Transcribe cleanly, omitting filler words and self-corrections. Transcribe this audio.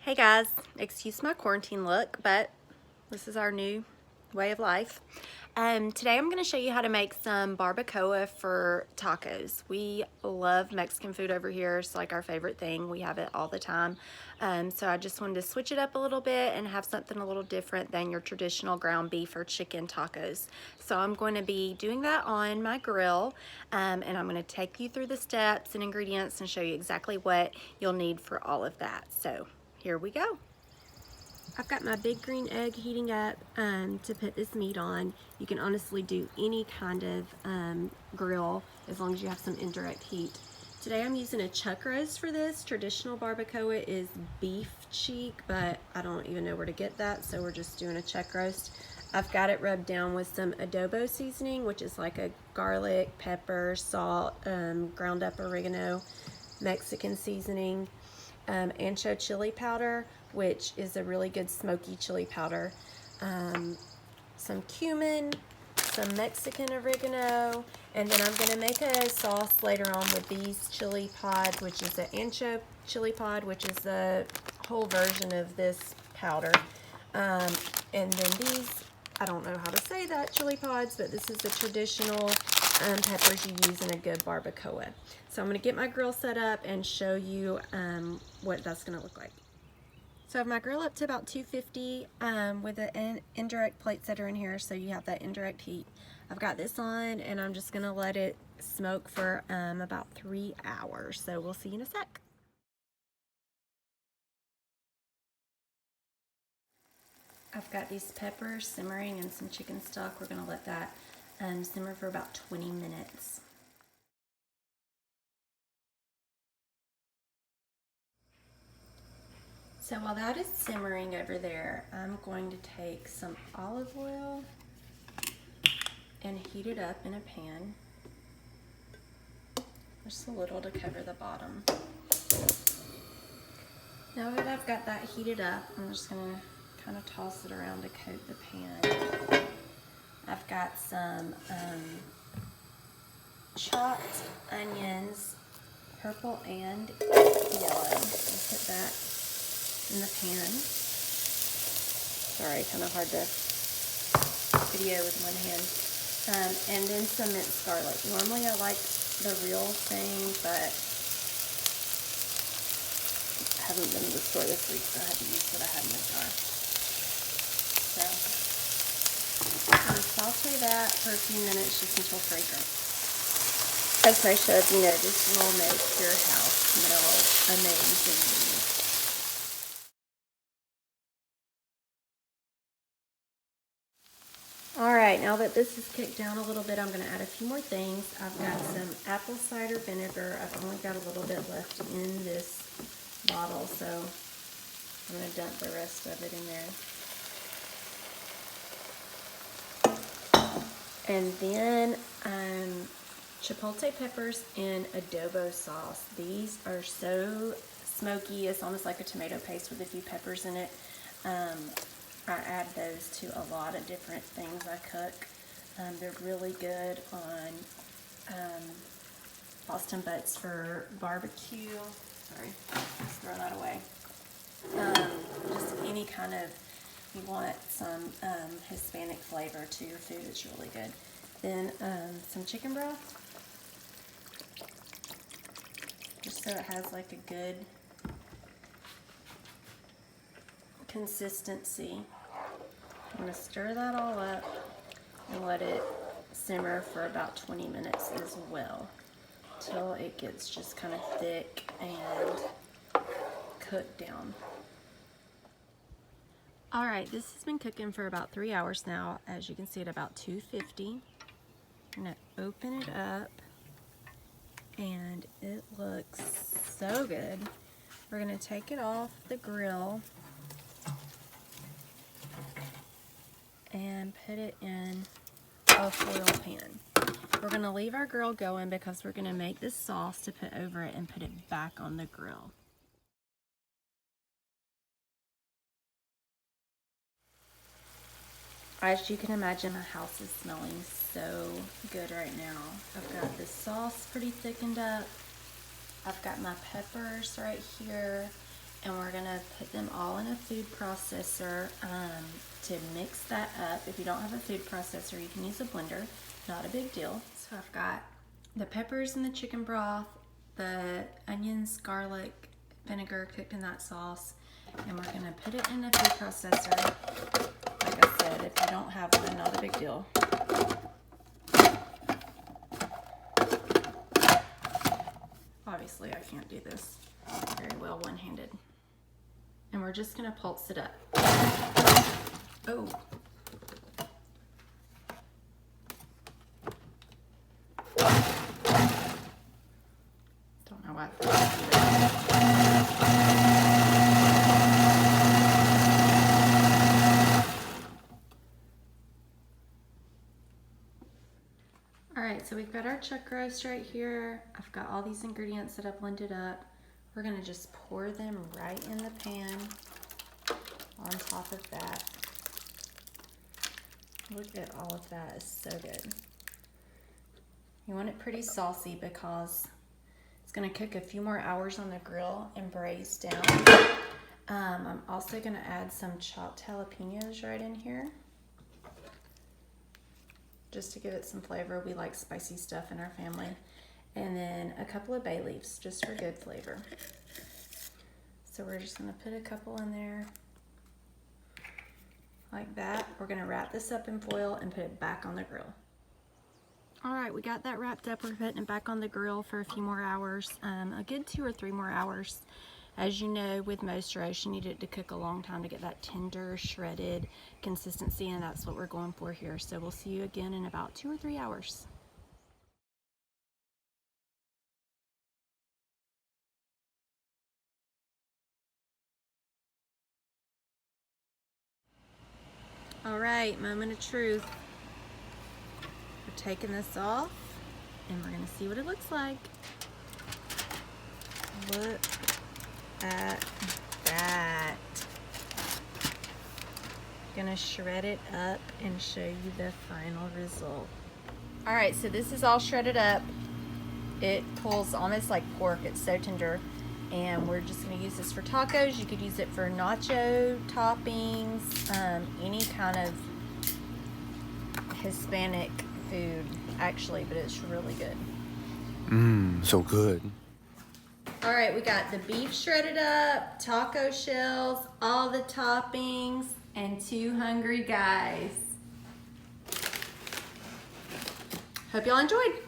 Hey guys, excuse my quarantine look, but this is our new way of life. Today I'm going to show you how to make some barbacoa for tacos. We love Mexican food over here. It's like our favorite thing. We have it all the time. So I just wanted to switch it up a little bit and have something a little different than your traditional ground beef or chicken tacos. So I'm going to be doing that on my grill, and I'm going to take you through the steps and ingredients and show you exactly what you'll need for all of that. So here we go. I've got my big green egg heating up to put this meat on. You can honestly do any kind of grill as long as you have some indirect heat. Today I'm using a chuck roast for this. Traditional barbacoa is beef cheek, but I don't even know where to get that, so we're just doing a chuck roast. I've got it rubbed down with some adobo seasoning, which is like a garlic, pepper, salt, ground up oregano, Mexican seasoning, ancho chili powder, which is a really good smoky chili powder, some cumin, some Mexican oregano, and then I'm going to make a sauce later on with these chili pods, which is the ancho chili pod, which is the whole version of this powder. And then these, I don't know how to say that, chili pods, but this is the traditional peppers you use in a good barbacoa. So I'm going to get my grill set up and show you what that's going to look like. So I have my grill up to about 250 with an indirect plate setter in here, so you have that indirect heat. I've got this on and I'm just going to let it smoke for about 3 hours. So we'll see you in a sec. I've got these peppers simmering and some chicken stock. We're going to let that simmer for about 20 minutes. So while that is simmering over there, I'm going to take some olive oil and heat it up in a pan. Just a little to cover the bottom. Now that I've got that heated up, I'm just going to kind of toss it around to coat the pan. I've got some chopped onions, purple and yellow. I'll put that in the pan. Sorry, kind of hard to video with one hand. And then some minced garlic. Normally I like the real thing, but I haven't been to the store this week, so I had to use what I had in the jar. So I'm going to saute that for a few minutes just until fragrant. As I showed, you know, this will make your house smell amazing. Alright, now that this is cooked down a little bit, I'm going to add a few more things. I've got some apple cider vinegar. I've only got a little bit left in this bottle, so I'm going to dump the rest of it in there. And then chipotle peppers and adobo sauce. These are so smoky. It's almost like a tomato paste with a few peppers in it. I add those to a lot of different things I cook. They're really good on Boston butts for barbecue. Sorry, let's throw that away. Just any kind of, you want some Hispanic flavor to your food, it's really good. Then some chicken broth, just so it has like a good consistency. I'm going to stir that all up and let it simmer for about 20 minutes as well, till it gets just kind of thick and cooked down. Alright, this has been cooking for about 3 hours now, as you can see at about 250. I'm going to open it up and it looks so good. We're going to take it off the grill and put it in a foil pan. We're going to leave our grill going because we're going to make this sauce to put over it and put it back on the grill. As you can imagine, my house is smelling so good right now. I've got this sauce pretty thickened up. I've got my peppers right here, and we're gonna put them all in a food processor to mix that up. If you don't have a food processor, you can use a blender, not a big deal. So I've got the peppers in the chicken broth, the onions, garlic, vinegar cooked in that sauce, and we're gonna put it in a food processor. Like I said, if you don't have one, not a big deal. Obviously, I can't do this very well one-handed. And we're just gonna pulse it up. Oh. Don't know why I forgot to do that. All right, so we've got our chuck roast right here. I've got all these ingredients that I've blended up. We're gonna just pour them right in the pan on top of that. Look at all of that, it's so good. You want it pretty saucy because it's gonna cook a few more hours on the grill and braise down. I'm also gonna add some chopped jalapenos right in here, just to give it some flavor. We like spicy stuff in our family. And then a couple of bay leaves, just for good flavor. So we're just gonna put a couple in there, like that. We're gonna wrap this up in foil and put it back on the grill. All right, we got that wrapped up. We're putting it back on the grill for a few more hours, a good 2 or 3 more hours. As you know, with most roast, you need it to cook a long time to get that tender, shredded consistency, and that's what we're going for here. So we'll see you again in about 2 or 3 hours. All right, moment of truth. We're taking this off and we're gonna see what it looks like. Look at that. Gonna shred it up and show you the final result. All right, so this is all shredded up. It pulls almost like pork, it's so tender. And we're just gonna use this for tacos. You could use it for nacho toppings, any kind of Hispanic food, actually, but it's really good. So good. All right, we got the beef shredded up, taco shells, all the toppings, and 2 hungry guys. Hope y'all enjoyed.